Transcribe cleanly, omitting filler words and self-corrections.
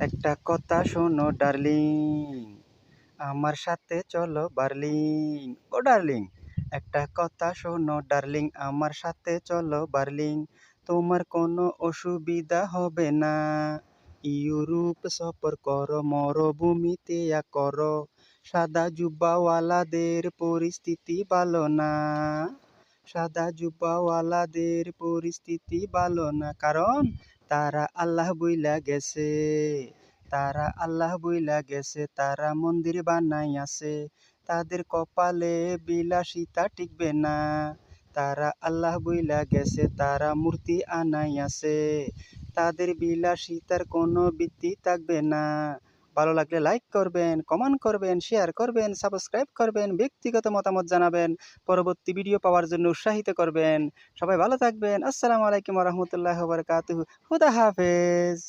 একটা কথা শোনো ডার্লিং, আমার সাথে চলো বার্লিং। ও ডার্লিং, একটা কথা শোনো ডার্লিং, আমার সাথে চলো বার্লিং। তোমার কোনো অসুবিধা হবে না, ইউরোপ সফর করো, মরুভূমিতে করো। সাদা জুব্বাওয়ালাদের পরিস্থিতি ভালো না, সাদা জুব্বাওয়ালাদের পরিস্থিতি ভালো না, কারণ তারা আল্লাহ বইলা গেছে, তারা আল্লাহ বইলা গেছে, তারা মন্দির বানাইয়াছে, তাদের কপালে বিলাসিতা টিকবে না। তারা আল্লাহ বইলা গেছে, তারা মূর্তি আনাইয়াছে, তাদের বিলাসিতার কোনো ভিত্তি থাকবে না। ভালো লাগলে লাইক করবেন, কমেন্ট করবেন, শেয়ার করবেন, সাবস্ক্রাইব করবেন, ব্যক্তিগত মতামত জানাবেন, পরবর্তী ভিডিও পাওয়ার জন্য উৎসাহিত করবেন। সবাই ভালো থাকবেন। আসসালামু আলাইকুম ওয়া রাহমাতুল্লাহি ওয়া বারাকাতুহু। খুদা হাফেজ।